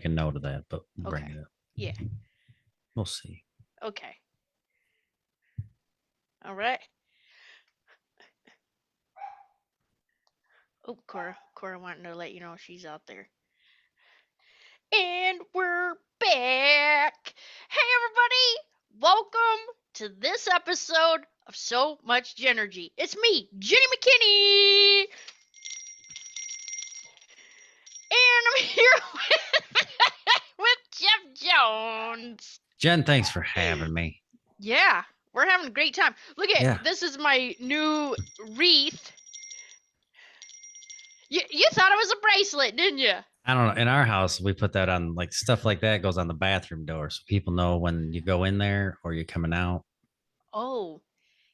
a note of that, but we'll bring Okay. it up. Yeah. We'll see. Okay. All right. Oh, Cora wanting to let you know she's out there. And we're back. Hey, everybody. Welcome to this episode of So Much Genergy. It's me, Jenny McKinney. And I'm here with Jeff Jones. Jen, thanks for having me. Yeah, we're having a great time. Look at this is my new wreath. You thought it was a bracelet, didn't you? I don't know. In our house, we put that on, like, stuff like that goes on the bathroom door, so people know when you go in there or you're coming out. Oh,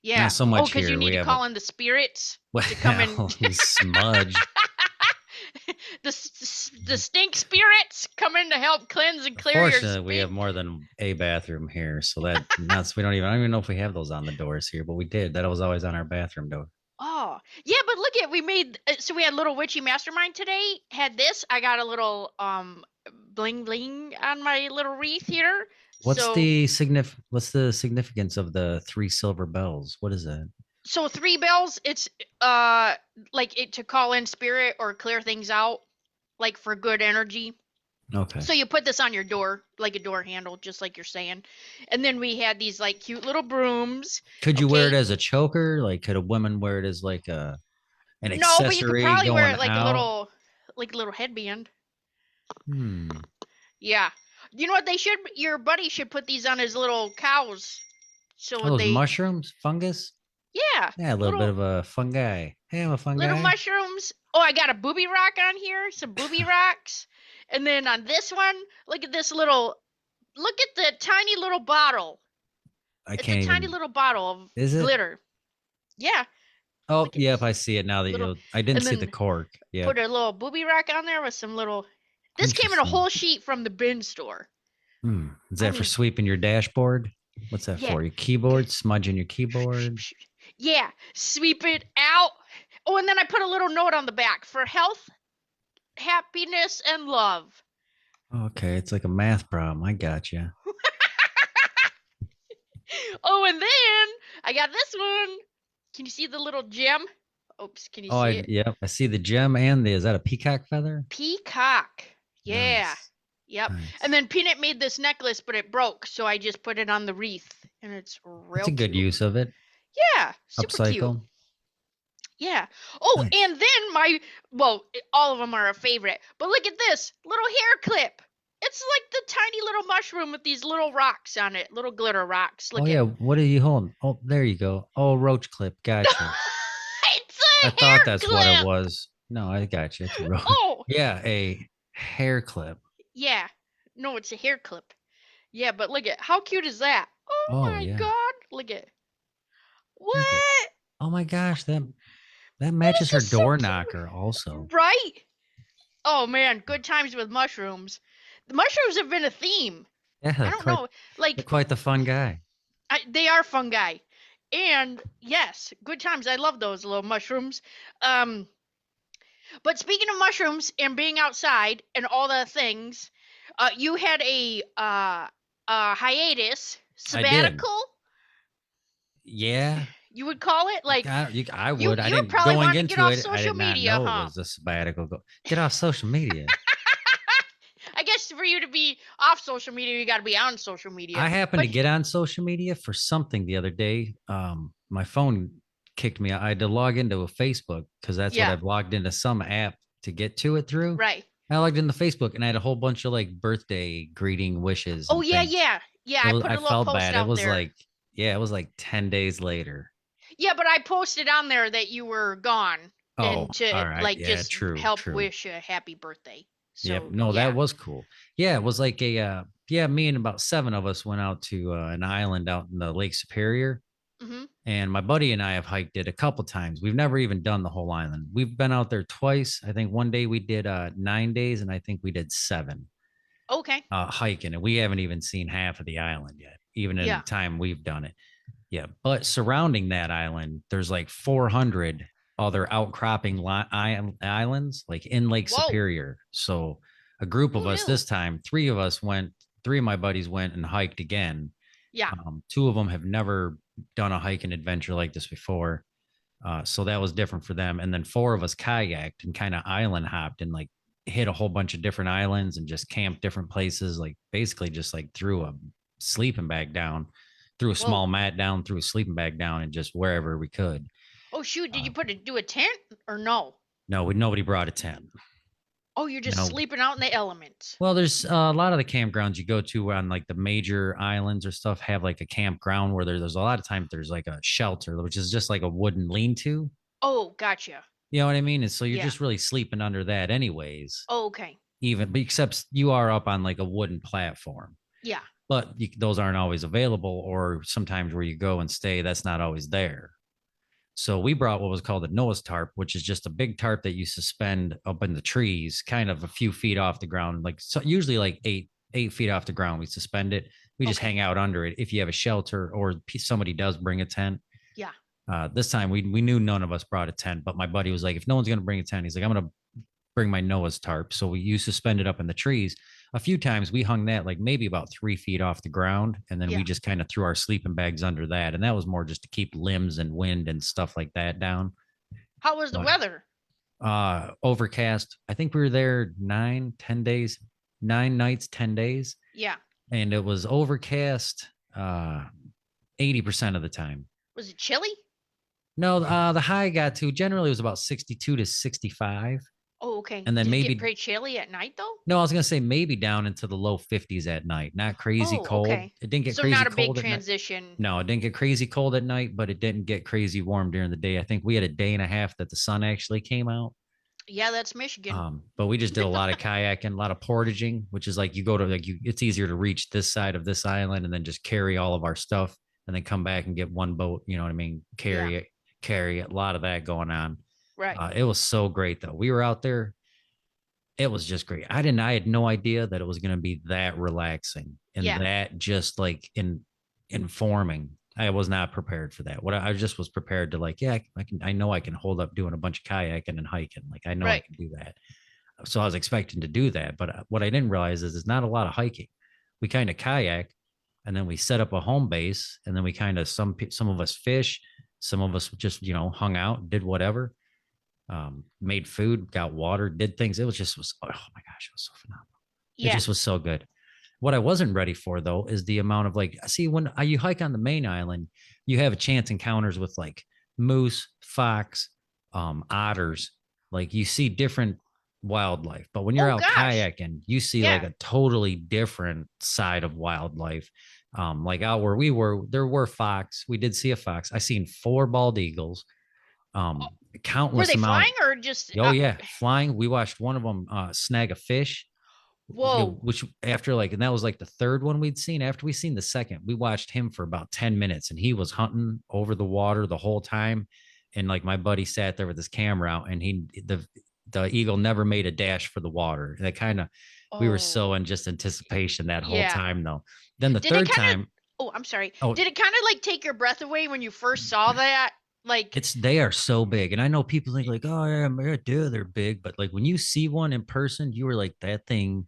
yeah. Not so Oh, much because you here. need We to have a call in the spirits to come in. smudge. the stink spirits come in to help cleanse and clear your Fortunately, we stink. have more than a bathroom here, so that's we I don't even know if we have those on the doors here, but we did. That was always on our bathroom door. Oh, yeah, but look at we made so we had little witchy mastermind today. Had this. I got a little bling bling on my little wreath here. What's So the significance of the 3 silver bells? What is that? so 3 bells, it's like it to call in spirit or clear things out, like for good energy. Okay. So you put this on your door, like a door handle, just like you're saying. And then we had these like cute little brooms. Could you wear it as a choker? Like, could a woman wear it as like an No, but you could accessory probably wear going it out? like a little headband. Hmm. Yeah. You know what they should? Your buddy should put these on his little cows. Oh, So those they, mushrooms, fungus. yeah, Yeah, a little bit of a fungi. Hey, I'm a little fungi. mushrooms. Oh, I got a booby rock on here, some booby rocks. And then on this one, look at this little, look at the tiny little bottle. I It's a can't tiny even. little bottle of Is it? glitter. Yeah, Oh, look at yep, this I see it now that little, I didn't and see the then cork. Yep. put a little booby rock on there with some little. This came in a Interesting. whole sheet from the bin store. Is I that for mean, sweeping your dashboard? What's that yeah, for? Your keyboard? Smudging your keyboard? yeah. Sweep it out. Oh, and then I put a little note on the back for health, happiness, and love. Okay, it's like a math problem. I got you. Oh, and then I got this one. Can you see the little gem? Oops, can you Oh, see it? yep. I see the gem and is that a peacock feather? Peacock. Yeah. Nice. Yep. And Nice. then Peanut made this necklace, but it broke, so I just put it on the wreath, and it's That's a real good cute. use of it. Yeah, super cute. Upcycle. Yeah. Oh, Nice. and then all of them are a favorite. But look at this little hair clip. It's like the tiny little mushroom with these little rocks on it, little glitter rocks. Oh Look at. yeah. What are you holding? Oh, there you go. Oh, roach clip. Gotcha. It's I a hair thought that's what it clip. was. No, I got you. It's a roach. Oh, Yeah, a hair clip. yeah. No, it's a hair clip. Yeah, but look at how cute is that? Oh Oh my yeah. god. Look at. Look at. What? Oh my gosh, that Oh, matches her this is so door cute. knocker also. Right? Oh man, good times with mushrooms. The mushrooms have been a theme. Yeah, I don't know. they're Like quite the fun guy. they are fungi. And yes, good times. I love those little mushrooms. Um, but speaking of mushrooms and being outside and all the things, you had a hiatus, I did. sabbatical. Yeah. You would call it like I you. would. I You're didn't probably going wanting to get into off it. I social did not media, know it huh? was a sabbatical. Get off social media. I guess for you to be off social media, you got to be on social I media. happened But to get on social media for something the other day. My phone kicked me. I had to log into a Facebook because that's what yeah, I've logged into some app to get to it through. right. I logged into Facebook and I had a whole bunch of like birthday greeting wishes Oh and yeah, things. yeah, yeah. I put I a little felt post bad. It out was there. like, yeah, it was like 10 days later. Yeah, but I posted on there that you were gone Oh, and to all right. like Yeah, just true, help true. wish a happy birthday. Yep. So No, that yeah. was cool. Yeah, it was like me and about 7 of us went out to an island out in the Lake Superior. Mhm. And my buddy and I have hiked it a couple times. We've never even done the whole island. We've been out there twice. I think one day we did 9 days, and I think we did 7 Okay. hiking, and we haven't even seen half of the island yet, even in the Yeah. time we've done it. Yeah, but surrounding that island, there's like 400 other outcropping islands, like in Lake Whoa. Superior. So a group Who of us knew? this time. Three of us went. Three of my buddies went and hiked again. Yeah. Two of them have never done a hiking adventure like this before. So that was different for them. And then four of us kayaked and kind of island hopped and like hit a whole bunch of different islands and just camped different places. Like basically just like threw a sleeping bag down, threw a small Whoa. mat down, threw a sleeping bag down, and just wherever we could. Oh shoot, did Uh, you do a tent or no? no, nobody brought a tent. Oh, you're just No. sleeping out in the elements. Well, there's a lot of the campgrounds you go to on like the major islands or stuff have like a campground where there's a lot of times there's like a shelter, which is just like a wooden lean-to. Oh, gotcha. You know what I mean? And so you're Yeah. just really sleeping under that anyways, Oh, okay. even except you are up on like a wooden platform. Yeah. But those aren't always available, or sometimes where you go and stay, that's not always there. So we brought what was called a Noah's tarp, which is just a big tarp that you suspend up in the trees, kind of a few feet off the ground, like so usually like 8 feet off the ground. We suspend it. We just Okay. hang out under it. If you have a shelter or somebody does bring a tent, Yeah. this time we knew none of us brought a tent, but my buddy was like, if no one's gonna bring a tent, he's like, I'm gonna bring my Noah's tarp. So we you suspended up in the trees. A few times we hung that like maybe about 3 feet off the ground, and then we Yeah. just kind of threw our sleeping bags under that, and that was more just to keep limbs and wind and stuff like that down. How was the But weather? overcast. I think we were there 9, 10 days, 9 nights, 10 days, Yeah. and it was overcast 80% of the time. Was it chilly? No, the high got to generally it was about 62 to 65, Oh, okay. and then Did it get maybe pretty chilly at night though? no, I was gonna say maybe down into the low 50s at night. Not crazy Oh, cold. okay. It didn't get So crazy not a big cold at night. transition. No, it didn't get crazy cold at night, but it didn't get crazy warm during the day. I think we had a day and a half that the sun actually came out. Yeah, that's Michigan. But we just did a lot of kayaking, a lot of portaging, which is like you go to like it's easier to reach this side of this island and then just carry all of our stuff and then come back and get one boat. You know what I mean? Yeah. Carry it. A lot of that going on. Right. It was so great though. We were out there. It was just great. I had no idea that it was going to be that relaxing and Yeah. that just like informing. I was not prepared for that. What I just was prepared to like, yeah, I know I can hold up doing a bunch of kayaking and hiking. Like I know I Right. can do that. So I was expecting to do that, but what I didn't realize is it's not a lot of hiking. We kind of kayak, and then we set up a home base, and then we kind of some of us fish, some of us just hung out, did whatever, made food, got water, did things. It was just was oh my gosh, it was so phenomenal. It Yeah. just was so good. What I wasn't ready for though is the amount of like, see, when you hike on the main island, you have a chance encounters with like moose, fox, otters. Like you see different wildlife, but when you're Oh out gosh. kayaking, you see like Yeah. a totally different side of wildlife. Like out where we were, there were fox. We did see a fox. I seen 4 bald eagles, Oh, were countless they amount. flying or just Oh yeah, flying. We watched one of them snag a fish, whoa. which after like, and that was like the third one we'd seen. After we seen the second, we watched him for about 10 minutes, and he was hunting over the water the whole time. And like my buddy sat there with his camera out, and the eagle never made a dash for the water. That kind of we were so Oh. in just anticipation that whole Yeah. time though. Then the Did it third kind of time, Oh, I'm sorry. oh, Did it kind of like take your breath away when you first saw that? Like they are so big, and I know people think like, oh yeah, dude, they're big, but like when you see one in person, you were like, that thing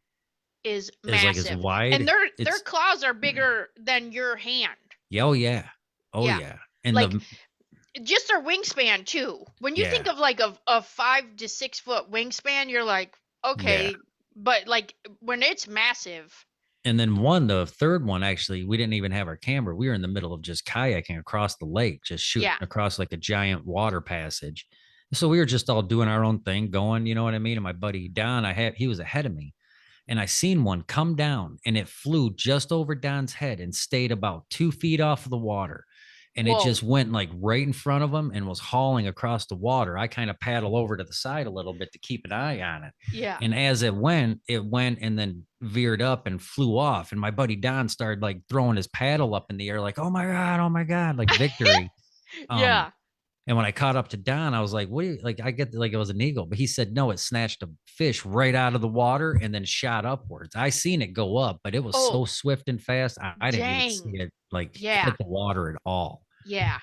is is like as massive. And wide. their It's claws are bigger than your hand. yeah, oh yeah, oh Yeah. yeah, and Like the just their wingspan too. When you think yeah, of like a 5 to 6 foot wingspan, you're like, yeah. okay, but like when it's massive, And then the third one, actually, we didn't even have our camera. We were in the middle of just kayaking across the lake, just shooting yeah. across like a giant water passage. So we were just all doing our own thing, going, you know what I mean? And my buddy Don, he was ahead of me, and I seen one come down, and it flew just over Don's head and stayed about 2 feet off of the water. And it Whoa. just went like right in front of him and was hauling across the water. I kind of paddle over to the side a little bit to keep an eye on it. Yeah. And as it went and then veered up and flew off. And my buddy Don started like throwing his paddle up in the air, like, oh my God, like victory. Um, Yeah. and when I caught up to Don, I was like, what do you like? I get like it was an eagle, but he said no, it snatched a fish right out of the water and then shot upwards. I seen it go up, but it was so Oh, swift and fast. I didn't even see dang. it like Yeah. hit the water at all. Yeah.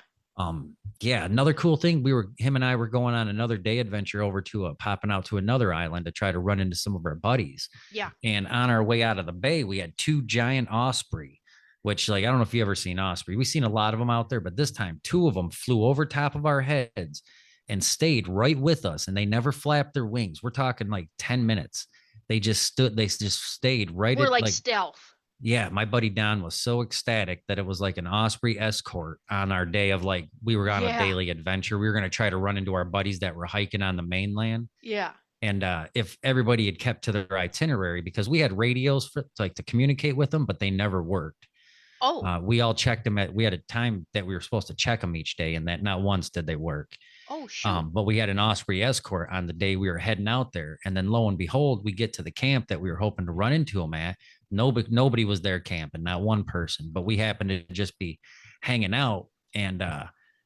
Yeah, another cool thing, him and I were going on another day adventure over to popping out to another island to try to run into some of our buddies. Yeah. And on our way out of the bay, we had two giant osprey, which, like, I don't know if you ever seen osprey. We've seen a lot of them out there, but this time two of them flew over top of our heads and stayed right with us, and they never flapped their wings. We're talking like 10 minutes. They just stayed right We're at like like, stealth. yeah, my buddy Don was so ecstatic that it was like an osprey escort on our day of, like, we were on a Yeah. daily adventure. We were going to try to run into our buddies that were hiking on the mainland. Yeah. And if everybody had kept to their itinerary, because we had radios for like to communicate with them, but they never worked. Oh. We all checked them we had a time that we were supposed to check them each day, and that not once did they work. Oh shoot. But we had an osprey escort on the day we were heading out there, and then lo and behold, we get to the camp that we were hoping to run into them at. Nobody was there camping, not one person. But we happened to just be hanging out, and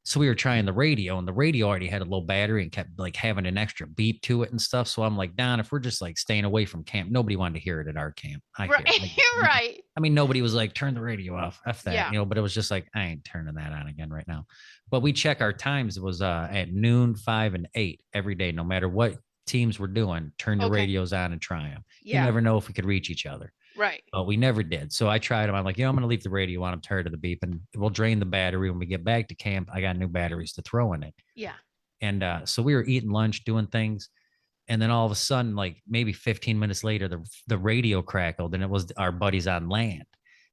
so we were trying the radio, and the radio already had a low battery and kept like having an extra beep to it and stuff. So I'm like, Don, if we're just like staying away from camp, nobody wanted to hear it at our camp. Right. Right. I mean, nobody was like, turn the radio off, f that, Yeah. but it was just like, I ain't turning that on again right now. But we check our times. It was at noon, 5, and 8 every day, no matter what teams were doing. Turn the Okay. radios on and try them. You Yeah. never know if we could reach each other. Right. But we never did. So I tried them. I'm like, I'm going to leave the radio on. I'm tired of the beep, and we'll drain the battery when we get back to camp. I got new batteries to throw in it. Yeah. And so we were eating lunch, doing things. And then all of a sudden, like maybe 15 minutes later, the radio crackled, and it was our buddies on land.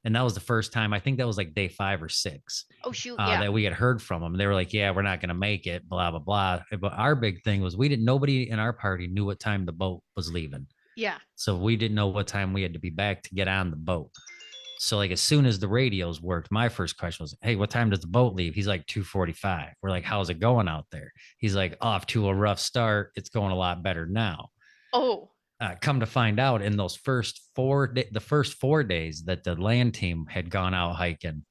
And that was the first time, I think that was like day 5 or 6, Oh shoot. Yeah. that we had heard from them. They were like, yeah, we're not going to make it, blah, blah, blah. But our big thing was nobody in our party knew what time the boat was leaving. Yeah. So we didn't know what time we had to be back to get on the boat. So like as soon as the radios worked, my first question was, hey, what time does the boat leave? He's like 2:45. We're like, how's it going out there? He's like, off to a rough start. It's going a lot better now. Oh. Come to find out, in those the first 4 days that the land team had gone out hiking,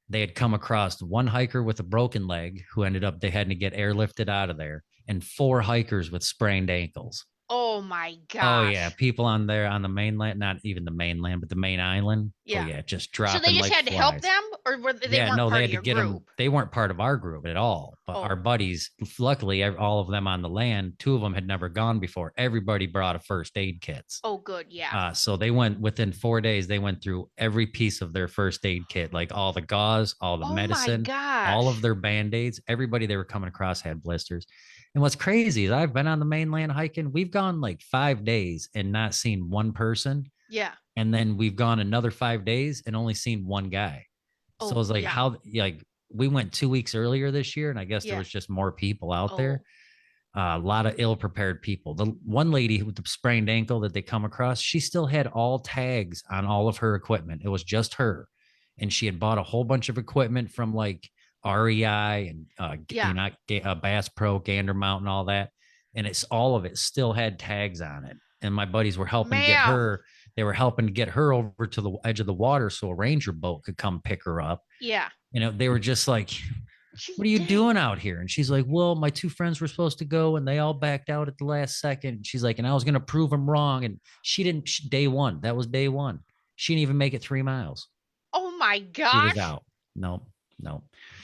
they had come across one hiker with a broken leg who ended up, they had to get airlifted out of there, and 4 hikers with sprained ankles. Oh my gosh. Oh yeah, people on there on the mainland, not even the mainland, but the main island. Yeah. Oh yeah, just So dropping. they just like had to flies. help them, or were they Yeah, weren't no, part they of had to your get them. group? They weren't part of our group at all, but Oh. our buddies, luckily, all of them on the land, 2 of them had never gone before. Everybody brought a first aid kits. Oh, good. Yeah. So they went within 4 days. They went through every piece of their first aid kit, like all the gauze, all the Oh my medicine, all gosh. of their band-aids. Everybody they were coming across had blisters. And what's crazy is I've been on the mainland hiking. We've gone like 5 days and not seen one person. Yeah. And then we've gone another 5 days and only seen one guy. So Oh, I was like, yeah. how, like, we went 2 weeks earlier this year, and I guess Yeah. there was just more people out there. Oh. A lot of ill-prepared people. The one lady with the sprained ankle that they come across, she still had all tags on all of her equipment. It was just her. And she had bought a whole bunch of equipment from like REI and Yeah. Bass Pro, Gander Mountain, all that. And it's all of it still had tags on it. And my buddies were helping get Ma'am. her. They were helping to get her over to the edge of the water so a ranger boat could come pick her up. Yeah. They were just like, Gee, what are you dang. doing out here? And she's like, well, my 2 friends were supposed to go and they all backed out at the last second. And she's like, and I was going to prove them wrong. And she didn't, day one, that was day one. She didn't even make it 3 miles. Oh my She was gosh. out. No.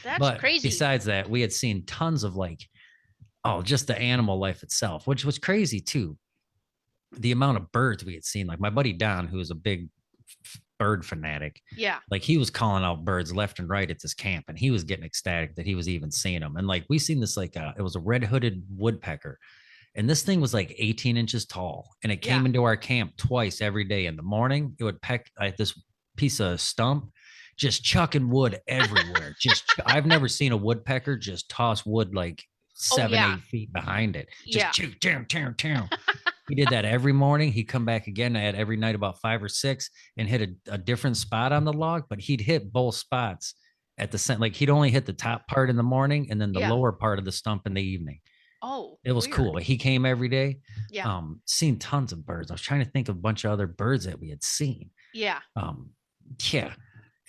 That's But crazy. besides that, we had seen tons of just the animal life itself, which was crazy too. The amount of birds we had seen, like my buddy Don, who is a big bird fanatic, Yeah. like he was calling out birds left and right at this camp, and he was getting ecstatic that he was even seeing them. And like we seen this, like it was a red-hooded woodpecker, and this thing was like 18 inches tall, and it came Yeah. into our camp twice every day. In the morning, it would peck like this piece of stump, just chucking wood everywhere. I've never seen a woodpecker just toss wood like 7, yeah. 8 feet behind it. Just Yeah. chew, tear, tear, tear. He did that every morning. He'd come back again at every night about 5 or 6 and hit a different spot on the log, but he'd hit both spots at the center. Like he'd only hit the top part in the morning and then the Yeah. lower part of the stump in the evening. Oh. It was weird. cool. He came every day. Yeah. Seen tons of birds. I was trying to think of a bunch of other birds that we had seen. Yeah. Yeah.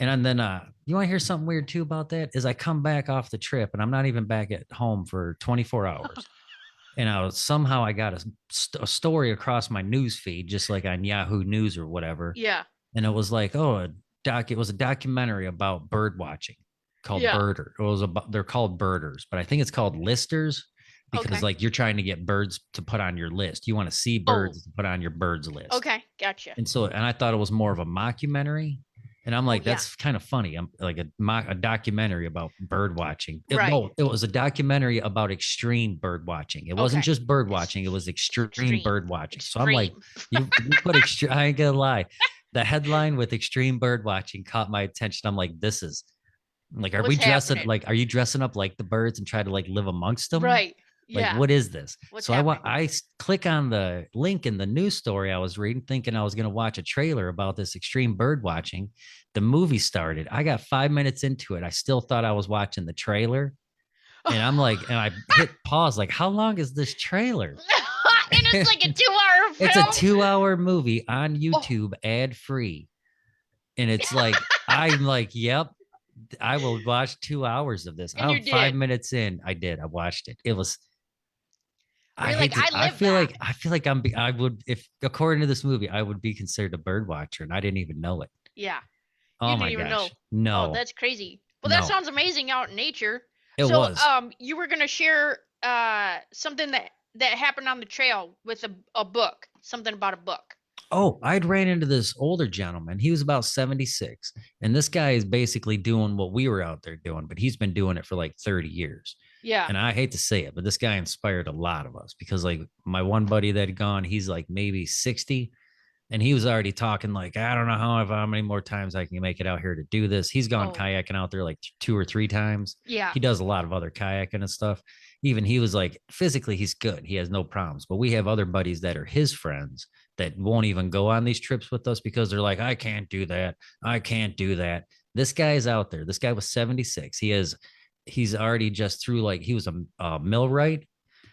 And then you want to hear something weird too about that? Is I come back off the trip and I'm not even back at home for 24 hours. And somehow I got a story across my news feed, just like on Yahoo News or whatever. Yeah. And it was like, it was a documentary about bird watching. called Yeah. birder. It was about, they're called birders, but I think it's called listers because Okay. like you're trying to get birds to put on your list. You want to see Oh, birds to put on your birds list. okay. Gotcha. And so, and I thought it was more of a mockumentary. And I'm Oh, like, yeah. that's kind of funny. I'm like a documentary about bird watching. Right. No, it was a documentary about extreme bird watching. It wasn't Okay. just bird It's watching, it was extreme extreme. bird watching. So I'm like, Extreme. you put extreme, I ain't gonna lie. The headline with extreme bird watching caught my attention. I'm like, this is like, What's happening? are you dressing up like the birds and try to like live amongst them? Right. Like, Yeah. what is this? What's So happening? click on the link in the news story I was reading, thinking I was going to watch a trailer about this extreme bird watching. The movie started. I got 5 minutes into it. I still thought I was watching the trailer. And I'm like, and I hit pause, like, how long is this trailer? And it's like a 2-hour film. It's a 2-hour movie on Oh. YouTube, ad free. And it's like, I'm like, yep, I will watch 2 hours of this. And you I'm 5 did. minutes in. I did. I watched it. It was, I You're hate like, to, I live that. I feel like I would, if according to this movie, I would be considered a bird watcher and I didn't even know it. Yeah. You Oh didn't my even know. gosh. Oh, No, that's crazy. Well, that no, sounds amazing out in nature. it So, was. you were gonna share something that happened on the trail with a book, something about a book. Oh, I'd ran into this older gentleman. He was about 76. And this guy is basically doing what we were out there doing, but he's been doing it for like 30 years. Yeah. And I hate to say it, but this guy inspired a lot of us because like my one buddy that had gone, he's like maybe 60. And he was already talking like, I don't know how many more times I can make it out here to do this. He's gone Oh. kayaking out there like 2 or 3 times. Yeah. He does a lot of other kayaking and stuff. Even he was like, physically, he's good. He has no problems. But we have other buddies that are his friends that won't even go on these trips with us because they're like, I can't do that. I can't do that. This guy is out there. This guy was 76. He's already just through like, he was a millwright.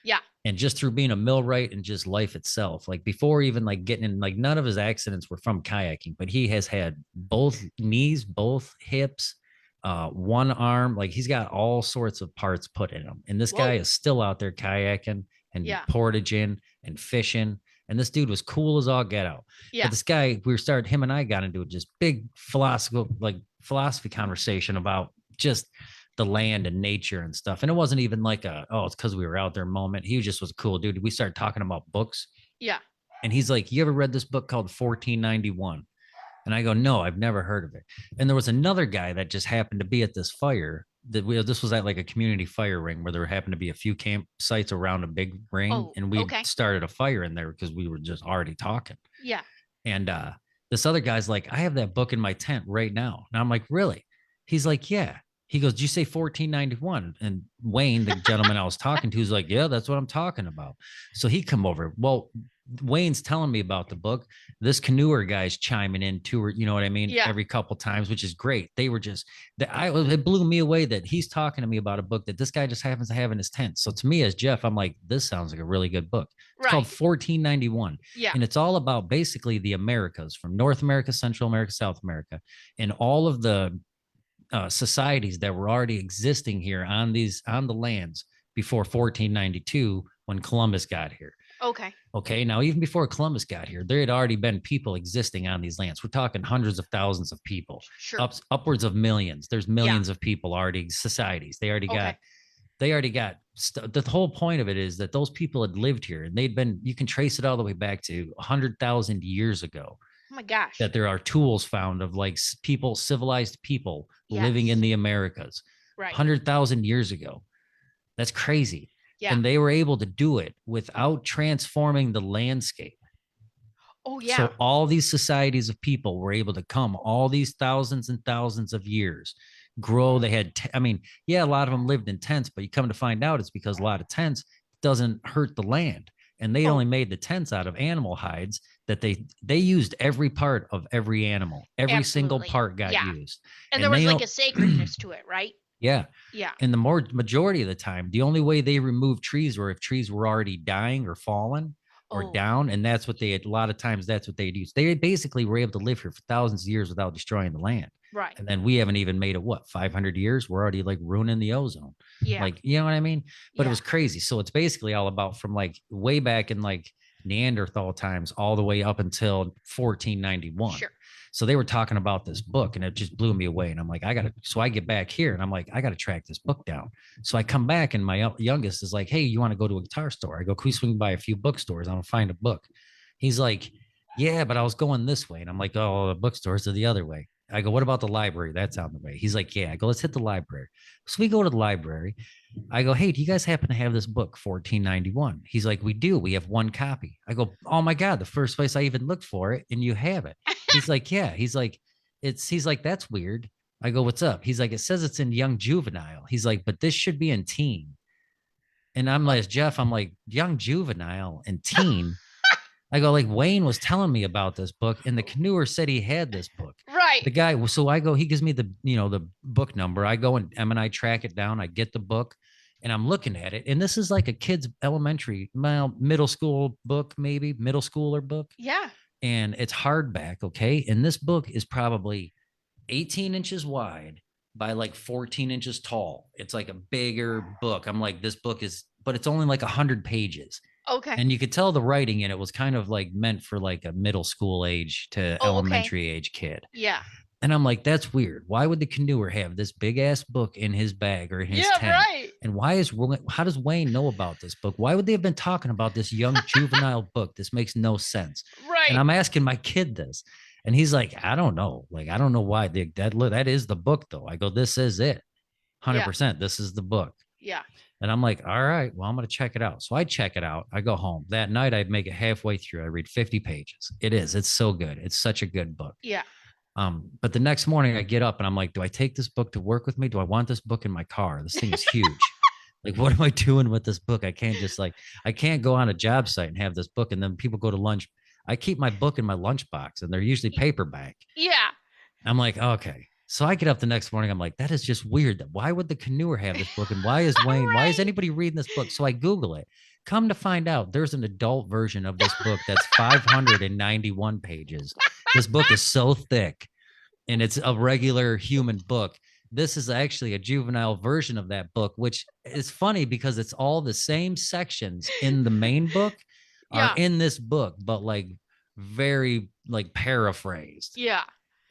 Yeah. And just through being a millwright and just life itself, like before even like getting in, like none of his accidents were from kayaking, but he has had both knees, both hips, one arm, like he's got all sorts of parts put in him. And this guy Whoa. is still out there kayaking and Yeah. portaging and fishing. And this dude was cool as all get out. Yeah. But this guy, him and I got into a just big philosophy conversation about just the land and nature and stuff. And it wasn't even like it's because we were out there moment. He just was a cool dude. We started talking about books. Yeah. And he's like, you ever read this book called 1491? And I go, no, I've never heard of it. And there was another guy that just happened to be at this fire this was at like a community fire ring where there happened to be a few campsites around a big ring. Oh, And we okay. started a fire in there because we were just already talking. Yeah. And this other guy's like, I have that book in my tent right now. And I'm like, really? He's like, yeah. He goes, did you say 1491? And Wayne, the gentleman I was talking to, is like, yeah, that's what I'm talking about. So he come over. Well, Wayne's telling me about the book. This canoeer guy's chiming in too, you know what I mean? Yeah. Every couple times, which is great. They were just, it blew me away that he's talking to me about a book that this guy just happens to have in his tent. So to me as Jeff, I'm like, this sounds like a really good book. It's called 1491. Yeah. And it's all about basically the Americas, from North America, Central America, South America, and all of the societies that were already existing here on the lands before 1492 when Columbus got here. Okay. Okay. Now, even before Columbus got here, there had already been people existing on these lands. We're talking hundreds of thousands of people, Sure. upwards of millions. There's millions of people already, societies. They already got the whole point of it is that those people had lived here and you can trace it all the way back to 100,000 years ago. Oh my gosh. That there are tools found of like civilized people living in the Americas, right. 100,000 years ago. That's crazy. Yeah. And they were able to do it without transforming the landscape. Oh yeah. So all these societies of people were able to come all these thousands and thousands of years, grow. They had, a lot of them lived in tents, but you come to find out it's because a lot of tents doesn't hurt the land. And they only made the tents out of animal hides that they used every part of every animal. Every single part got used. And there was like a sacredness to it, right? Yeah. Yeah. And the majority of the time, the only way they removed trees were if trees were already dying or fallen or down. And that's what a lot of times that's what they'd use. They basically were able to live here for thousands of years without destroying the land. Right. And then we haven't even made it 500 years. We're already like ruining the ozone. Yeah. Like, you know what I mean? But it was crazy. So it's basically all about from like way back in like Neanderthal times all the way up until 1491. Sure. So they were talking about this book and it just blew me away. And I'm like, so I get back here and I'm like, I got to track this book down. So I come back and my youngest is like, hey, you want to go to a guitar store? I go, can we swing by a few bookstores? I want to find a book. He's like, yeah, but I was going this way. And I'm like, oh, the bookstores are the other way. I go, what about the library? That's on the way. He's like, yeah. I go, let's hit the library. So we go to the library. I go, hey, do you guys happen to have this book, 1491? He's like, we do. We have one copy. I go, oh my God, the first place I even looked for it, and you have it. He's like, yeah. He's like, that's weird. I go, what's up? He's like, it says it's in young juvenile. He's like, but this should be in teen. And I'm like, Jeff, I'm like, young juvenile and teen. I go, like, Wayne was telling me about this book, and the canoer said he had this book. Right. The guy, so I go, he gives me the book number. I go and I track it down. I get the book and I'm looking at it. And this is like a kid's middle school book, maybe middle schooler book. Yeah. And it's hardback. Okay. And this book is probably 18 inches wide by like 14 inches tall. It's like a bigger book. I'm like, this book is, but it's only like 100 pages. Okay. And you could tell the writing in it was kind of like meant for like a middle school age to elementary age kid. Yeah. And I'm like, that's weird. Why would the canoer have this big ass book in his bag or in his tent? Right. And how does Wayne know about this book? Why would they have been talking about this young juvenile book? This makes no sense. Right. And I'm asking my kid this. And he's like, I don't know. Like, I don't know why that is the book though. I go, this is it. 100%. This is the book. Yeah. And I'm like, all right, well, I'm going to check it out. So I check it out. I go home. That night, I'd make it halfway through. I read 50 pages. It's so good. It's such a good book. Yeah. But the next morning I get up and I'm like, do I take this book to work with me? Do I want this book in my car? This thing is huge. Like, what am I doing with this book? I can't go on a job site and have this book. And then people go to lunch. I keep my book in my lunchbox and they're usually paperback. Yeah. I'm like, okay. So I get up the next morning. I'm like, that is just weird. Why would the canoer have this book? And why is Wayne, why is anybody reading this book? So I Google it. Come to find out, there's an adult version of this book that's 591 pages. This book is so thick and it's a regular human book. This is actually a juvenile version of that book, which is funny because it's all the same sections in the main book are in this book, but like very like paraphrased. Yeah.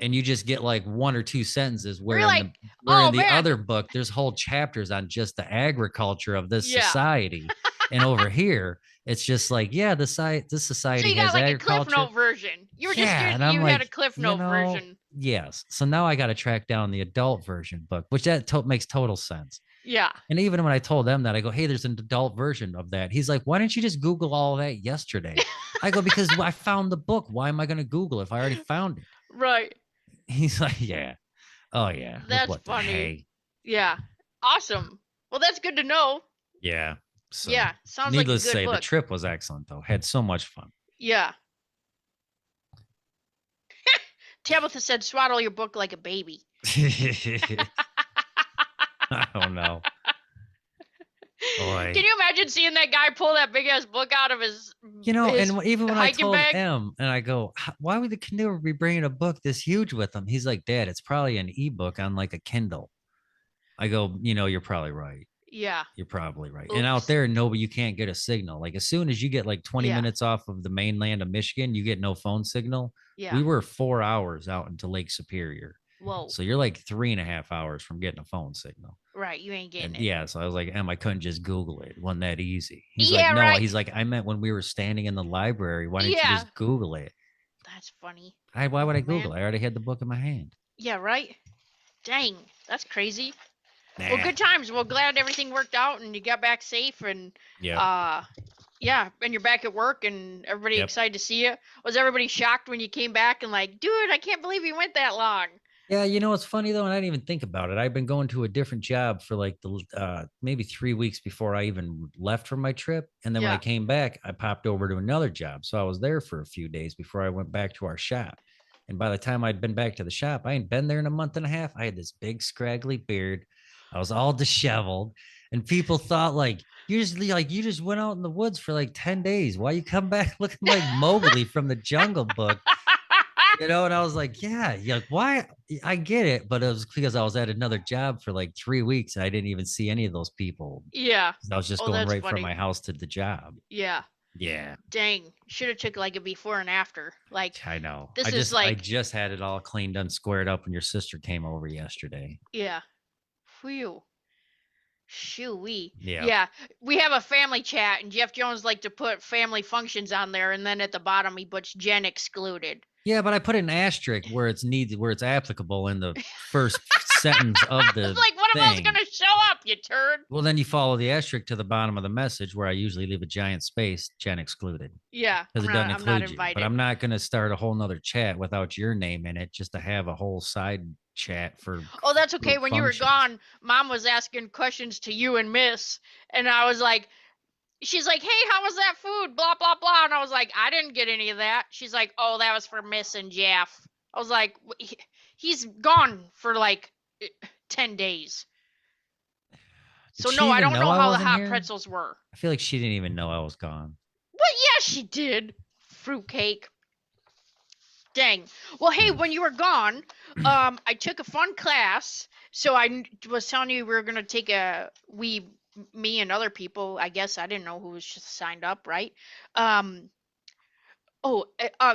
And you just get like one or two sentences where in the other book, there's whole chapters on just the agriculture of this society. And over here, it's just like, this society so you has got like agriculture. A Cliff Note version. You were just and you had a Cliff Note version. Yes. So now I got to track down the adult version book, which makes total sense. Yeah. And even when I told them that, I go, hey, there's an adult version of that. He's like, why didn't you just Google all of that yesterday? I go, because I found the book. Why am I going to Google if I already found it? Right. He's like, yeah. Oh, yeah. That's funny. Yeah. Awesome. Well, that's good to know. Yeah. So, yeah. Sounds needless like a good to say, book. the trip was excellent, though. Had so much fun. Yeah. Tabitha said, swaddle your book like a baby. I don't know. Boy. Can you imagine seeing that guy pull that big ass book out of his and even when I told bag? him, and I go, why would the canoe be bringing a book this huge with him? He's like, Dad, it's probably an ebook on like a Kindle. I go, you're probably right. Yeah. You're probably right. Oops. And out there, you can't get a signal. Like as soon as you get like 20 minutes off of the mainland of Michigan, you get no phone signal. Yeah. We were 4 hours out into Lake Superior. Whoa. So you're like 3.5 hours from getting a phone signal. Right. You ain't getting it. Yeah. So I was like, I couldn't just Google it. It wasn't that easy. He's like, no, he's like, I meant when we were standing in the library. Why didn't you just Google it? That's funny. Why would I Google it? I already had the book in my hand. Yeah, right. Dang. That's crazy. Well, good times. Well, glad everything worked out and you got back safe and and you're back at work and everybody excited to see you. Was everybody shocked when you came back and like, dude, I can't believe you went that long? Yeah, it's funny though, and I didn't even think about it. I've been going to a different job for like the maybe 3 weeks before I even left from my trip, and then when I came back, I popped over to another job. So I was there for a few days before I went back to our shop. And by the time I'd been back to the shop, I ain't been there in a month and a half. I had this big scraggly beard. I was all disheveled, and people thought like you just went out in the woods for like 10 days. Why you come back looking like Mowgli from the Jungle Book? And I was like, yeah, why? I get it, but it was because I was at another job for like 3 weeks and I didn't even see any of those people. Yeah, I was just going right from my house to the job. Yeah. Yeah, Dang, should have took like a before and after. Like I know. this is I like, just had it all cleaned and squared up when your sister came over yesterday. yeah. Phew. Shoo-wee. Yeah. Yeah, we have a family chat, and Jeff Jones like to put family functions on there, and then at the bottom he puts Jen excluded. Yeah, but I put an asterisk where it's needed, where it's applicable in the first sentence of It's the like, what else thing. gonna show up, you turd? Well, then you follow the asterisk to the bottom of the message where I usually leave a giant space, Jen excluded, Yeah, because it doesn't I'm not include you. But invited. I'm not going to start a whole nother chat without your name in it just to have a whole side chat Oh, that's okay. group When you were functions. gone, Mom was asking questions to you and Miss, and I was like, she's like, "Hey, how was that food?" Blah blah blah, and I was like, "I didn't get any of that." She's like, "Oh, that was for Miss and Jeff." I was like, "He's gone for like 10 days." Did So she no, I even don't know know I how the wasn't hot here? pretzels were. I feel like she didn't even know I was gone. But yeah, she did. Fruitcake. Dang. Well, hey, Hmm. when you were gone, I took a fun class. So was telling you we were gonna take me and other people. I guess I didn't know who was just signed up, right? Um. Oh,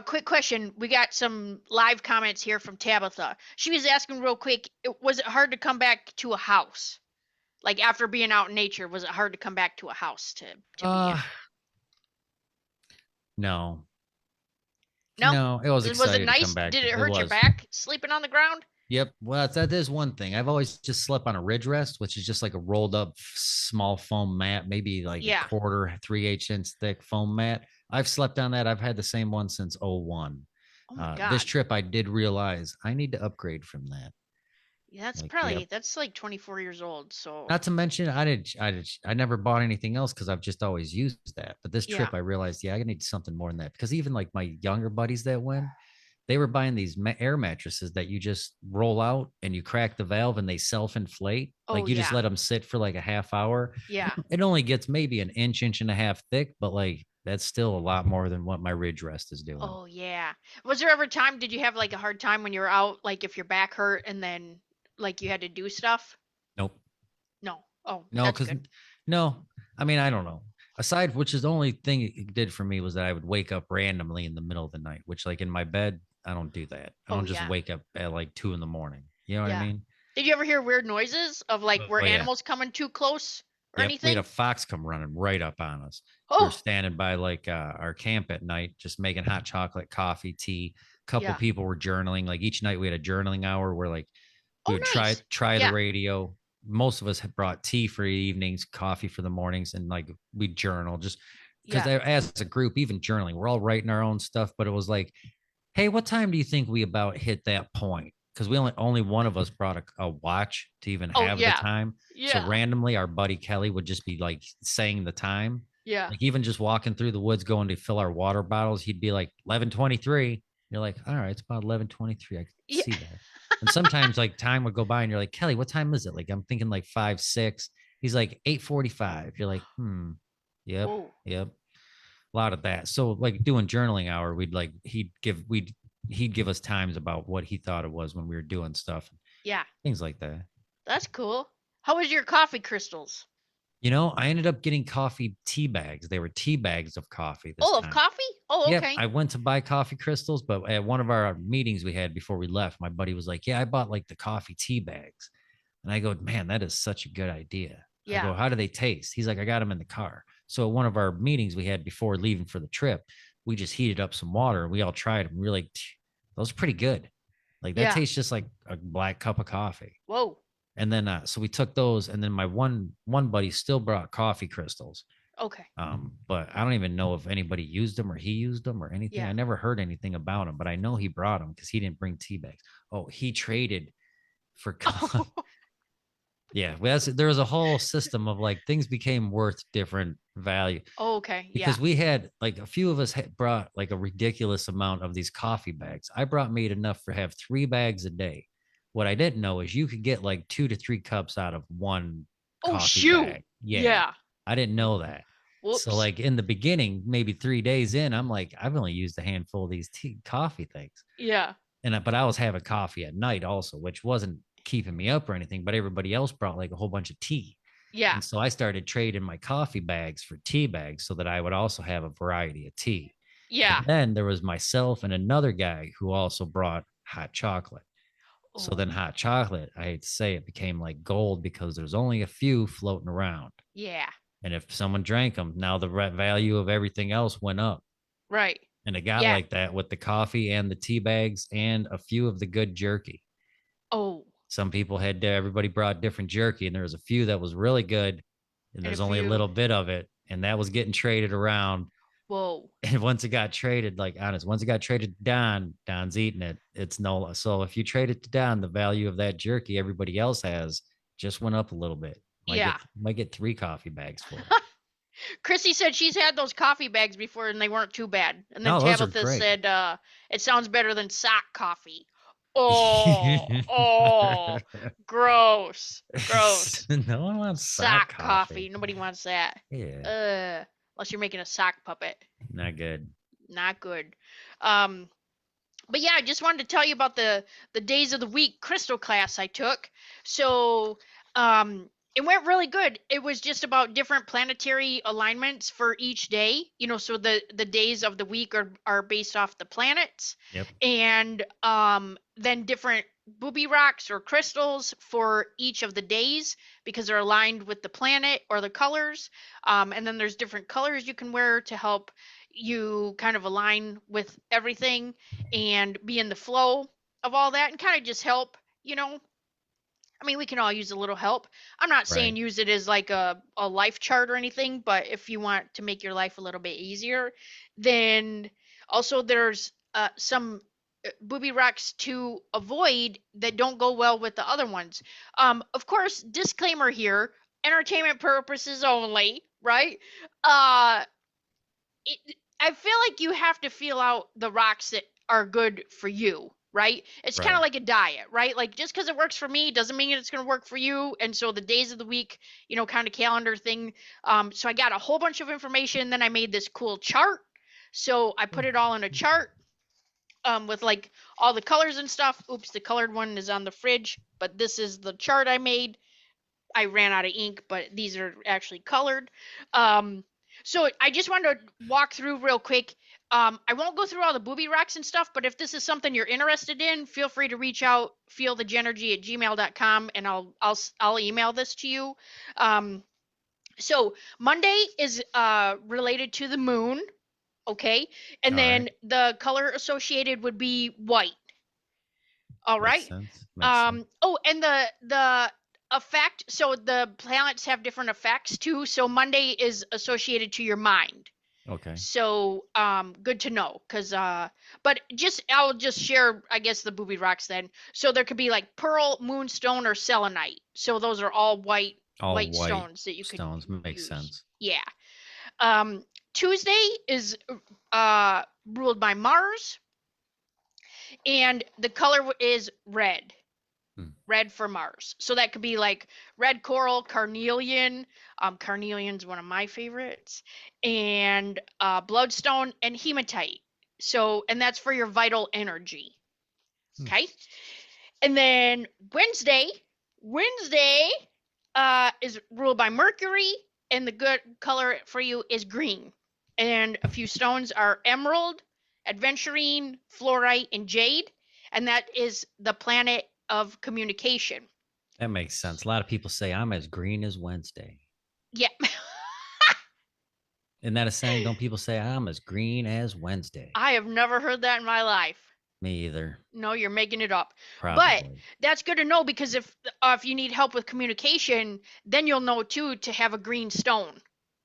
quick question. We got some live comments here from Tabitha. She was asking real quick, was it hard to come back to a house? Like after being out in nature, was it hard to come back to a house to be in? Uh, no, No? no, it was Was it excited to come nice? back. Did it It hurt your was. back sleeping on the ground? Yep. Well, that is one thing. I've always just slept on a ridge rest, which is just like a rolled up small foam mat, maybe like a Yeah. quarter, 3/8 inch thick foam mat. I've slept on that. I've had the same one since '01. Oh my This God. trip, I did realize I need to upgrade from that. Yeah, Like, yep. that's like 24 years old. So Not to mention, I never bought anything else because I've just always used that. But this yeah. trip, I realized, yeah, I need something more than that. Because even like my younger buddies that went, they were buying these air mattresses that you just roll out and you crack the valve and they self-inflate. Oh Like you just yeah. let them sit for like a half hour. Yeah. It only gets maybe an inch, inch and a half thick, but like that's still a lot more than what my ridge rest is doing. Oh yeah. Was there ever time did you have like a hard time when you were out, like if your back hurt and then like you had to do stuff? Nope. No. Oh, No, that's because good. no, I mean, I don't know. Aside, which is the only thing it did for me was that I would wake up randomly in the middle of the night, which like in my bed, I don't do that. I Oh don't just yeah. wake up at like 2 in the morning. You know what I Yeah. mean? Did you ever hear weird noises of like were Oh yeah. animals coming too close or Yep, we had a anything? fox come running right up on us. We were Oh, standing by like our camp at night, just making hot chocolate, coffee, tea. A couple yeah. people were journaling. Like each night we had a journaling hour where like we Oh, would nice. try the Yeah. radio. Most of us had brought tea for evenings, coffee for the mornings, and like we journal just because Yeah. as a group, even journaling, we're all writing our own stuff. But it was like, hey, what time do you think we about hit that point? Because we only one of us brought a watch to even Oh, have the yeah. time. So Yeah. randomly, our buddy Kelly would just be like saying the time, Yeah. like even just walking through the woods going to fill our water bottles. He'd be like 11:23. You're like, all right, it's about 11:23. I could Yeah. see that. And sometimes like time would go by, and you're like, Kelly, what time is it? Like I'm thinking like 5, 6. He's like 8:45. You're like, yep, Whoa. yep, a lot of that. So like doing journaling hour, we'd like he'd give us times about what he thought it was when we were doing stuff, Yeah. things like that. That's cool. How was your coffee crystals? I ended up getting coffee tea bags. They were tea bags of coffee this Oh, of time. coffee? Oh, Yep, okay. I went to buy coffee crystals, but at one of our meetings we had before we left, my buddy was like, "Yeah, I bought like the coffee tea bags." And I go, "Man, that is such a good idea." I Yeah. go, "How do they taste?" He's like, "I got them in the car." So at one of our meetings we had before leaving for the trip, we just heated up some water and we all tried them. We are like, "Those are pretty good." Like that Yeah. tastes just like a black cup of coffee. Whoa. And then so we took those, and then my one buddy still brought coffee crystals. Okay. But I don't even know if anybody used them or he used them or anything. Yeah. I never heard anything about him, but I know he brought them because he didn't bring tea bags. Oh, he traded for yeah. Well, there was a whole system of like things became worth different value Oh, okay. Yeah. because we had like a few of us had brought like a ridiculous amount of these coffee bags. I brought made enough for have 3 bags a day. What I didn't know is you could get like 2 to 3 cups out of one Oh, coffee shoot. bag. Yeah. Yeah. I didn't know that. So Whoops. like in the beginning, maybe 3 days in, I'm like, I've only used a handful of these coffee things. Yeah. But I was having coffee at night also, which wasn't keeping me up or anything, but everybody else brought like a whole bunch of tea. Yeah. And so I started trading my coffee bags for tea bags so that I would also have a variety of tea. Yeah. And then there was myself and another guy who also brought hot chocolate. So then Oh, hot chocolate, I hate to say it, became like gold because there's only a few floating around. yeah. And if someone drank them, now the value of everything else went up. Right. And it got Yeah. like that with the coffee and the tea bags and a few of the good jerky. Oh, Some people had, everybody brought different jerky, and there was a few that was really good, and and a there's only a few. little bit of it, and that was getting traded around. Whoa. And once it got traded, like honest, once it got traded to Don's eating it. It's no. So if you trade it to Don, the value of that jerky everybody else has just went up a little bit. Yeah. Might get 3 coffee bags for it. Chrissy said she's had those coffee bags before and they weren't too bad. And then No, those are Tabitha great. said it sounds better than sock coffee. Oh, gross. Gross. No one wants sock Sock coffee. coffee. Nobody wants that. Yeah, Unless you're making a sock puppet. not good. Not good. Um, but yeah, I just wanted to tell you about the days of the week crystal class I took. So it went really good. It was just about different planetary alignments for each day. So the days of the week are based off the planets, Yep. and then different booby rocks or crystals for each of the days because they're aligned with the planet or the colors. And then there's different colors you can wear to help you kind of align with everything and be in the flow of all that and kind of just help, you know. I mean, we can all use a little help. I'm not saying Right. use it as like a life chart or anything, but if you want to make your life a little bit easier, then also there's some booby rocks to avoid that don't go well with the other ones. Of course, disclaimer here, entertainment purposes only, right? Uh, I feel like you have to feel out the rocks that are good for you, right? It's kind of Right. like a diet, right? Like just because it works for me doesn't mean it's going to work for you. And so the days of the week, kind of calendar thing. So I got a whole bunch of information. Then I made this cool chart. So I put it all in a chart with like all the colors and stuff. Oops, the colored one is on the fridge, but this is the chart I made. I ran out of ink, but these are actually colored. So I just wanted to walk through real quick. I won't go through all the booby rocks and stuff, but if this is something you're interested in, feel free to reach out, feelthegenergy@gmail.com, and I'll email this to you. So Monday is related to the moon, okay, and All right. then the color associated would be white. All Makes right. sense. Makes sense. Oh, and the effect. So the planets have different effects too. So Monday is associated to your mind. Okay. So good to know. But I'll just share, I guess, the booby rocks then. So there could be like pearl, moonstone, or selenite. So those are all white All white white stones that you could stones makes use. sense. Yeah. Tuesday is ruled by Mars, and the color is red. Hmm. Red for Mars. So that could be like red coral, carnelian. Carnelian's one of my favorites, and bloodstone and hematite. So, and that's for your vital energy. Hmm. Okay. And then Wednesday is ruled by Mercury, and the good color for you is green. And a few stones are emerald, adventurine, fluorite, and jade. And that is the planet of communication. That makes sense. A lot of people say I'm as green as Wednesday. Yeah. Isn't that a saying? Don't people say I'm as green as Wednesday? I have never heard that in my life. Me either. No, you're making it up. But Probably. that's good to know because if you need help with communication, then you'll know too to have a green stone.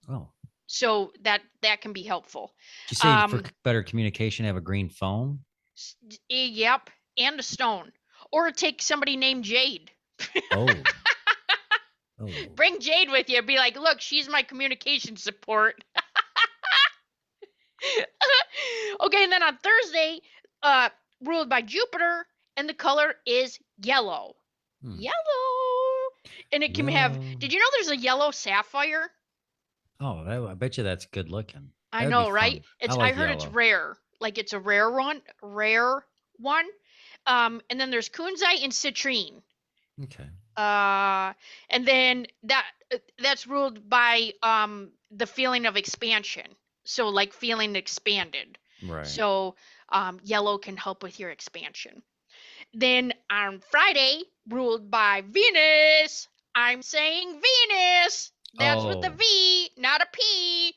Oh. So that can be helpful. Did you say for better communication have a green phone? Yep, and a stone. Or take somebody named Jade. Oh. Oh. Bring Jade with you. Be like, look, she's my communication support. Okay, and then on Thursday, ruled by Jupiter, and the color is yellow. Yellow. And it can have. Did you know there's a yellow sapphire? Oh, I bet you that's good looking. I That'd be know, right? fun. I like heard it's yellow. rare. Like it's a rare one. Rare one. And then there's kunzite and citrine. Okay. And then that's ruled by the feeling of expansion. So like feeling expanded. Right. So yellow can help with your expansion. Then on Friday, ruled by Venus. I'm saying Venus. That's with a Oh, V, not a P.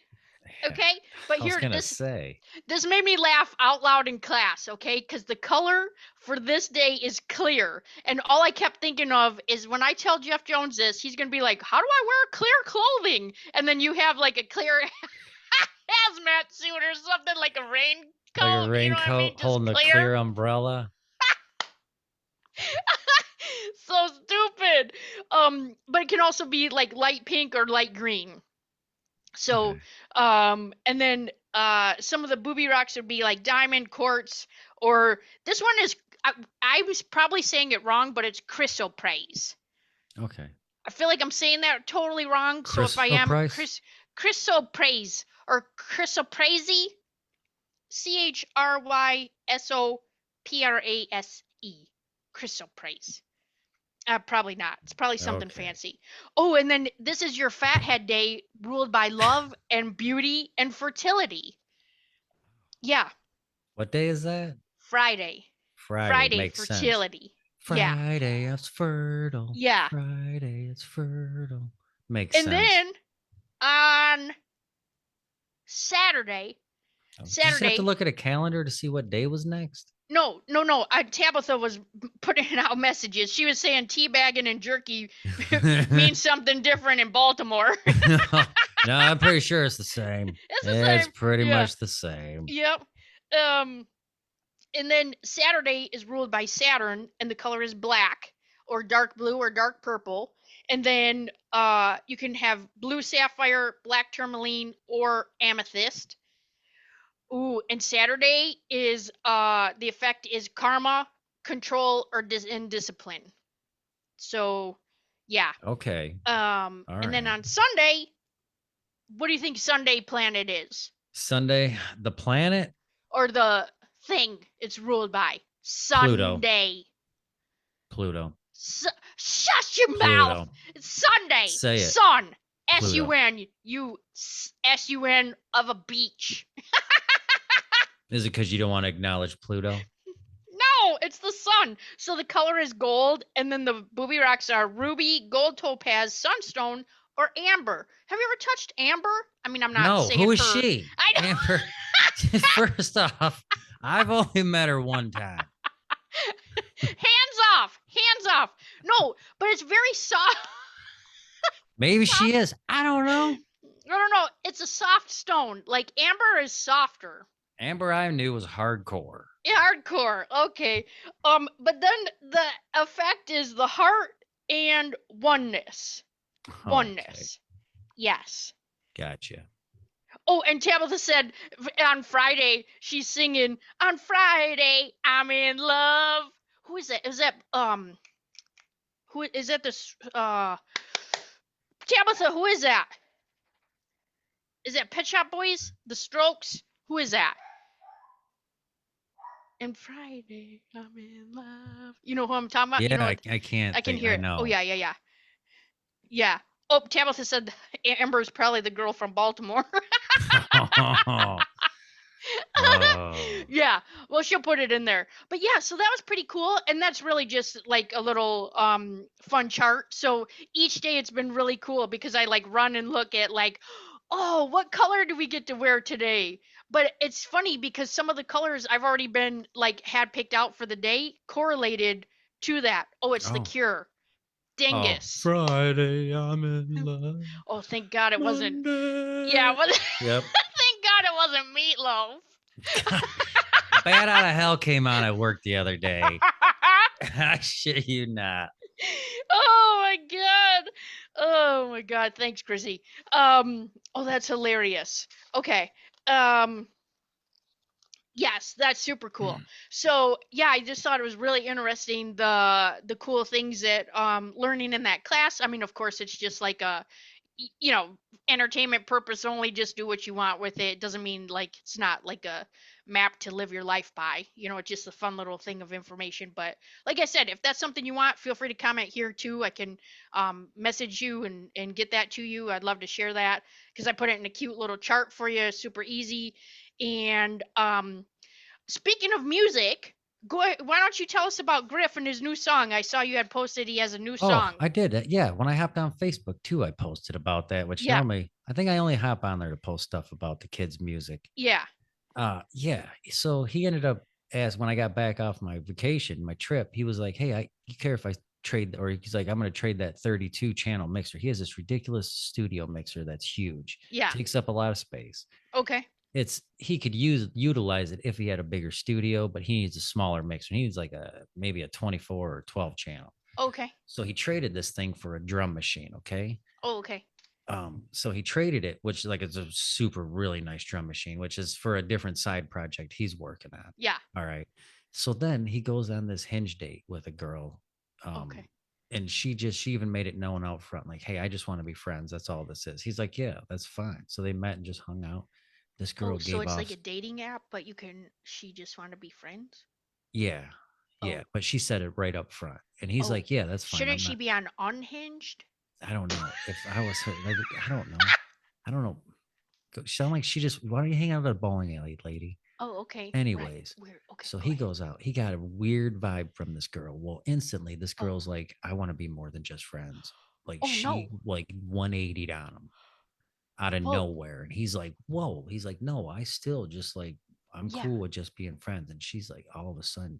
Okay, but I was here gonna this say. this made me laugh out loud in class, okay? Because the color for this day is clear. And all I kept thinking of is when I tell Jeff Jones this, he's going to be like, how do I wear clear clothing? And then you have like a clear hazmat suit or something like a Like a raincoat. You know what I raincoat mean? Just holding a clear. clear umbrella. So stupid. But it can also be like light pink or light green. So, Okay. and then some of the booby rocks would be like diamond, quartz, or this one is, I was probably saying it wrong, but it's chrysoprase. Okay. I feel like I'm saying that totally wrong. So if I Christopher am, Price. chrysoprase or chrysoprase, Chryssoprase, chrysoprase. Probably not. It's probably something Okay. fancy. Oh, and then this is your fathead day ruled by love and beauty and fertility. Yeah, What day is that? Friday. Friday. Friday Makes sense. fertility. Yeah. Friday, it's fertile. Yeah. Friday, it's fertile. Makes And sense. then on Saturday, Oh, did you just have to Saturday, look at a calendar to see what day was next? no, no, no. Tabitha was putting out messages. She was saying teabagging and jerky means something different in Baltimore. No, I'm pretty sure it's the same. It's the It's same. pretty Yeah. much the same. Yep. Um, and then Saturday is ruled by Saturn, and the color is black or dark blue or dark purple. And then you can have blue sapphire, black tourmaline, or amethyst. Ooh, and Saturday is the effect is karma, control, or indiscipline. So, yeah. Okay. All And then right. on Sunday, what do you think Sunday planet is? Sunday, the planet, Or the thing it's ruled by? Pluto. Sunday. Pluto. Shut your mouth. Pluto. It's Sunday. Say it. Sun. Pluto. S-U-N. S-U-N of a beach. Is it because you don't want to acknowledge Pluto? No, it's the sun. So the color is gold, and then the booby rocks are ruby, gold topaz, sunstone, or amber. Have you ever touched amber? I mean, I'm not No. saying Who is her. she? I know. Amber. First off, I've only met her one time. Hands off. Hands off. No, but it's very soft. Maybe she is. I don't know. No. It's a soft stone. Like amber is softer. Amber, I knew was hardcore. Yeah, hardcore. Okay. But then the effect is the heart and oneness. Okay. Oneness. Yes. Gotcha. Oh, and Tabitha said on Friday she's singing on Friday I'm in love. Who is that? Is that who is that? This Tabitha? Who is that? Is that Pet Shop Boys? The Strokes? Who is that? And Friday I'm in love. You know who I'm talking about? You Yeah, know I can't I can think. hear I it. Oh know. yeah. Yeah. Oh, Tabitha said Amber's probably the girl from Baltimore. Oh. Yeah, well, she'll put it in there. But yeah, so that was pretty cool, and that's really just like a little fun chart. So each day it's been really cool because I like run and look at like, oh, what color do we get to wear today? But it's funny because some of the colors I've already been like had picked out for the day correlated to that. Oh, it's the Oh. Cure. Oh. Dingus. Friday, I'm in love. Oh, thank God it wasn't. Yeah, Monday. it wasn't. Yep. Thank God it wasn't meatloaf. Bad Out of Hell came out at work the other day. I shit you not. Oh my god. Oh my god. Thanks, Chrissy. Oh, that's hilarious. Okay. Um yes, that's super cool. So yeah, I just thought it was really interesting the cool things that learning in that class. I mean, of course it's just like a you know, entertainment purpose only, just do what you want with it. Doesn't mean like it's not like a map to live your life by. You know, it's just a fun little thing of information. But like I said, if that's something you want, feel free to comment here too. I can message you and get that to you. I'd love to share that because I put it in a cute little chart for you, super easy. And speaking of music, why don't you tell us about Griff and his new song? I saw you had posted he has a new Oh, song. I did. Yeah, when I hopped on Facebook too, I posted about that. Which Yeah, normally, I think I only hop on there to post stuff about the kids' music. yeah. Yeah. So he ended up as when I got back off my vacation, my trip, he was like, "Hey, you care if I trade?" Or he's like, "I'm going to trade that 32 channel mixer." He has this ridiculous studio mixer that's huge, Yeah. takes up a lot of space. Okay. It's he could utilize it if he had a bigger studio, but he needs a smaller mixer. He needs like a maybe a 24 or 12 channel. Okay. So he traded this thing for a drum machine. Okay. Oh, okay. So he traded it, which like is a super really nice drum machine, which is for a different side project he's working on. Yeah. All right. So then he goes on this hinge date with a girl. Okay. And she even made it known out front, like, hey, I just want to be friends. That's all this is. He's like, yeah, that's fine. So they met and just hung out. This girl Oh, so gave it's like off, a dating app, but she just want to be friends? yeah, yeah, Oh. but she said it right up front. And he's Oh. like, yeah, that's fine. Shouldn't I'm she not, be on Unhinged? I don't know if I was her, like, I don't know. I don't know. Sound like she just, why don't you hang out at a bowling alley, lady? Oh, okay. Right. Anyways, Weird. Okay, so go he ahead. goes out. He got a weird vibe from this girl. Well, instantly, this Oh. girl's like, I want to be more than just friends. Like Oh she no. like 180'd on him out of Whoa. nowhere. And he's like, whoa. He's like, no, I still just like, I'm Yeah. cool with just being friends. And she's like, all of a sudden,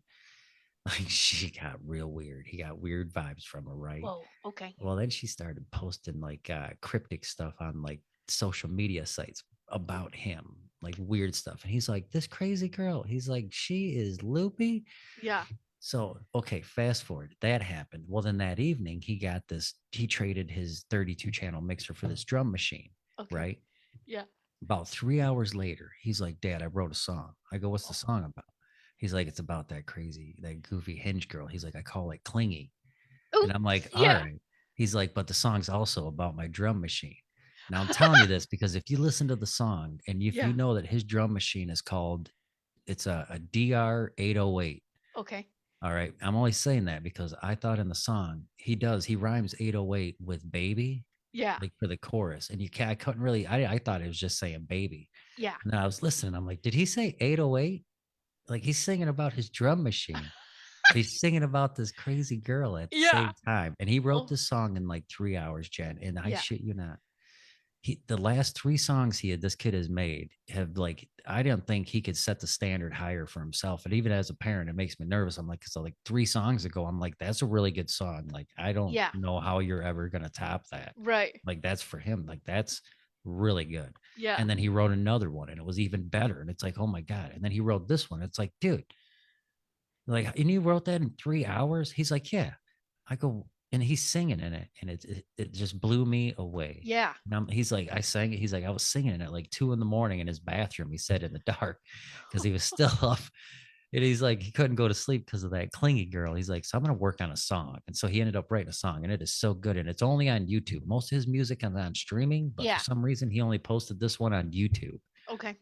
like she got real weird. He got weird vibes from her, right? Whoa. Okay. Well, then she started posting like cryptic stuff on like social media sites about him, like weird stuff. And he's like, this crazy girl. He's like, she is loopy. Yeah. So, okay, fast forward. That happened. Well, then that evening, he traded his 32 channel mixer for this drum machine, Okay. right? Yeah. About 3 hours later, he's like, Dad, I wrote a song. I go, what's the Oh. song about? He's like, it's about that crazy, that goofy hinge girl. He's like, I call it Clingy. And I'm Oops. like, all Yeah. right. He's like, but the song's also about my drum machine. Now I'm telling you this because if you listen to the song and if you Yeah. know that his drum machine is called, it's a DR 808. Okay. All right. I'm only saying that because I thought in the song he rhymes 808 with baby, Yeah. like for the chorus. And I couldn't really, I thought it was just saying baby. Yeah. And I was listening. I'm like, did he say 808? Like he's singing about his drum machine. But he's singing about this crazy girl at the Yeah. same time. And he wrote Oh. this song in like 3 hours, Jen. And I Yeah. shit you not. The last three songs this kid has made have like, I didn't think he could set the standard higher for himself. And even as a parent, it makes me nervous. I'm like, cause like 3 songs ago, I'm like, that's a really good song. Like, I don't Yeah. know how you're ever gonna top that. Right. Like that's for him. Like that's really good. Yeah. And then he wrote another one and it was even better. And it's like, oh my God. And then he wrote this one. It's like, dude, like, and you wrote that in 3 hours? He's like, yeah. I go, and he's singing in it, and it just blew me away. Yeah. And he's like, I sang it. He's like, I was singing it at like 2 in the morning in his bathroom. He said in the dark because he was still up. And he's like, he couldn't go to sleep because of that clingy girl. He's like, so I'm gonna work on a song. And so he ended up writing a song, and it is so good. And it's only on YouTube. Most of his music is on streaming, but for Yeah. some reason he only posted this one on YouTube. Okay.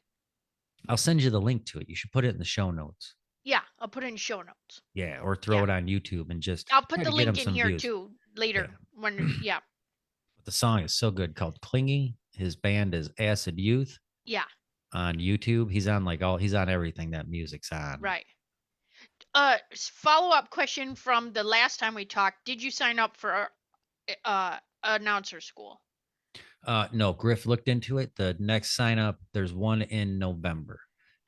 I'll send you the link to it. You should put it in the show notes. Yeah. I'll put it in show notes. Yeah, or throw Yeah. it on YouTube and just I'll put try the to get him link in some here views. too Yeah. later when yeah. But the song is so good called Clingy. His band is Acid Youth Yeah. on YouTube. He's on everything that music's on. Right. Follow-up question from the last time we talked. Did you sign up for announcer school? No, Griff looked into it. The next sign up, there's one in November.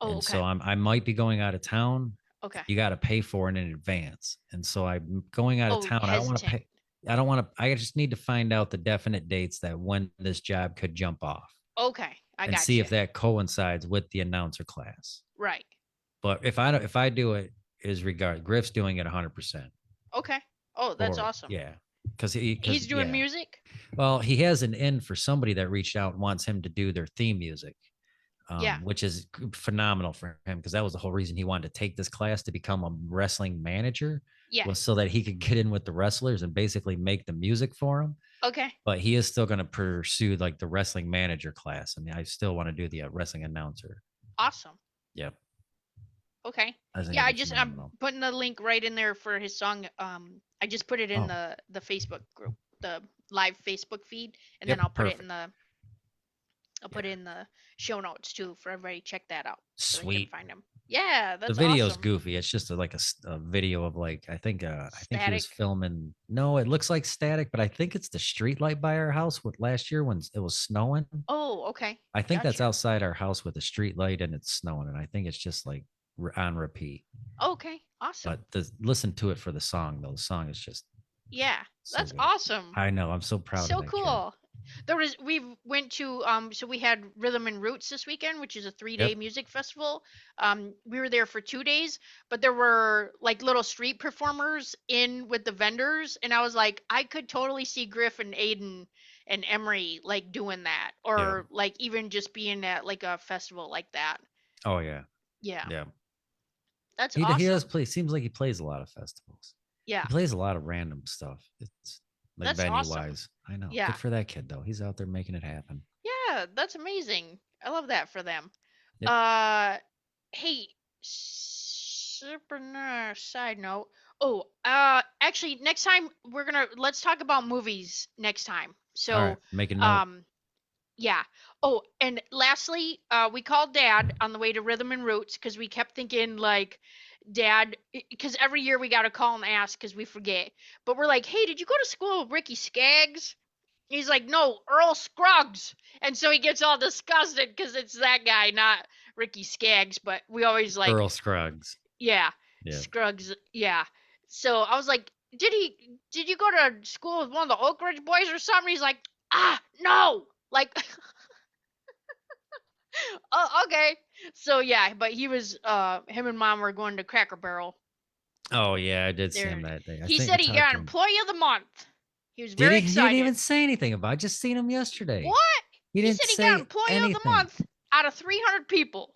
Oh, And okay. so I might be going out of town. Okay. You got to pay for it in advance. And so I'm going out of Oh, town. I don't want to hesitant. pay. I don't want to. I just need to find out the definite dates that when this job could jump off Okay. I and got see you. if that coincides with the announcer class. Right. But if I do it, is regard Griff's doing it 100%. Okay. Oh, that's Or awesome. yeah, He's because doing yeah. music? Well, he has an in for somebody that reached out and wants him to do their theme music. Yeah. which is phenomenal for him because that was the whole reason he wanted to take this class to become a wrestling manager Yeah. was so that he could get in with the wrestlers and basically make the music for them. Okay. But he is still going to pursue like the wrestling manager class, and I still want to do the wrestling announcer. Awesome. Yep, Okay. I think Yeah, it'd I be just I'm phenomenal. putting the link right in there for his song. I just put it in Oh, the Facebook group, the live Facebook feed, and then yep, I'll put it in perfect. the I'll Yeah, put it in the show notes too for everybody to check that out so they can sweet. find him. Yeah, The that's video's awesome. goofy. It's just like a video of like I think he was Static. filming. No, it looks like static, but I think it's the street light by our house with last year when it was snowing. Oh, okay. I think that's Gotcha. outside our house with a street light and it's snowing, and I think it's just like on repeat. Okay. Awesome. But listen to it for the song though. The song is just Yeah, so that's good. awesome. I know. I'm so proud of So that kid. cool. We went to so we had Rhythm and Roots this weekend, which is a 3-day Yep. music festival. We were there for 2 days, but there were like little street performers in with the vendors, and I was like, I could totally see Griff and Aiden and Emery like doing that, Yeah. or like even just being at like a festival like that. Oh yeah. Yeah, Yeah. that's He does awesome. play. Seems like he plays a lot of festivals. Yeah, He plays a lot of random stuff. It's like that's venue awesome. wise. I know. Yeah, Good for that kid though. He's out there making it happen. yeah, that's amazing. I love that for them. Yep. Uh, hey, super side note. Oh, actually, next time let's talk about movies next time. All right. So, Make a note. um, yeah. Oh, and lastly, we called Dad on the way to Rhythm and Roots because we kept thinking like, Dad, because every year we got to call and ask because we forget. But we're like, hey, did you go to school with Ricky Skaggs? He's like, no, Earl Scruggs. And so he gets all disgusted because it's that guy, not Ricky Skaggs. But we always like, Earl Scruggs. yeah, Yeah. Scruggs, yeah. So I was like, did you go to school with one of the Oak Ridge boys or something? He's like, no. Like, oh, okay. So yeah, but he was, him and Mom were going to Cracker Barrel. Oh yeah, I did see him There, that day. I he think I said he talked got to him. Employee of the Month. He was Did very he? He didn't excited. even say anything about it. I just seen him yesterday. What? He He didn't said he got say Employee of the anything. Month out of 300 people.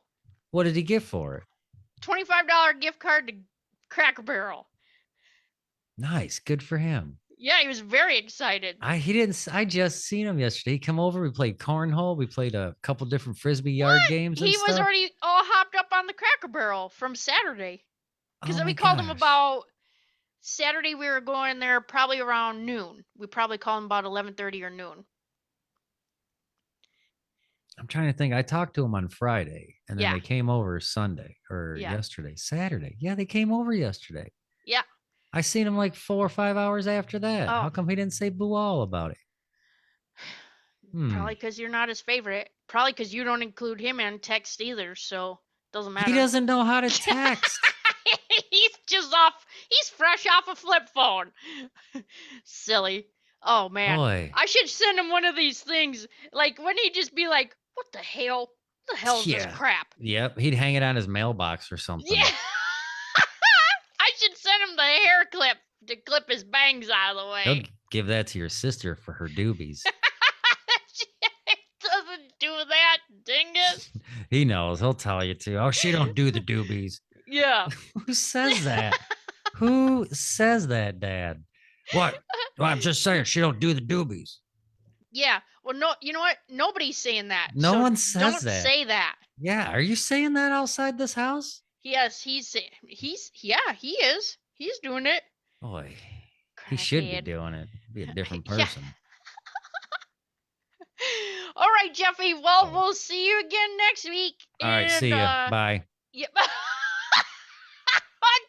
What did he get for it? $25 gift card to Cracker Barrel. Nice. Good for him. Yeah, he was very excited. He didn't. I just seen him yesterday. He come over. We played cornhole. We played a couple different frisbee yard What? games and He was stuff. already all hopped up on the Cracker Barrel from Saturday. Oh Because we my called him gosh. about Saturday. We were going there probably around noon. We probably called him about 11:30 or noon. I'm trying to think. I talked to him on Friday, and then Yeah, they came over Sunday or yeah, yesterday, Saturday. Yeah, they came over yesterday. yeah. I seen him like 4 or 5 hours after that. Oh, How come he didn't say boo all about it? Hmm. probably because you're not his favorite. Probably because you don't include him in text either. So doesn't He matter. doesn't know how to text. He's just off. He's fresh off a flip phone. Silly. Oh man, Boy. I should send him one of these things. Like, wouldn't he just be like, "What the hell? What the hell is this Yeah. crap?" Yep. He'd hang it on his mailbox or Yeah. something. I should send him the hair clip to clip his bangs out of the He'll way. give that to your sister for her doobies. Doesn't do that, dingus. He knows. He'll tell you to. Oh, she don't do the doobies. Yeah. Who says that? Who says that, Dad? What? Well, I'm just saying she don't do the doobies. Yeah. Well, no, you know what? Nobody's saying that. No So one says don't that. say that. Yeah. Are you saying that outside this house? Yes, yeah, he is. He's doing it. Boy, he should be Crackhead. doing it. Be a different Yeah. person. All right, Jeffy. Well, we'll see you again next week. All right. And See ya. Bye. yep.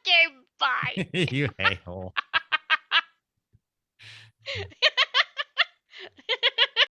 Okay, bye. You a-hole.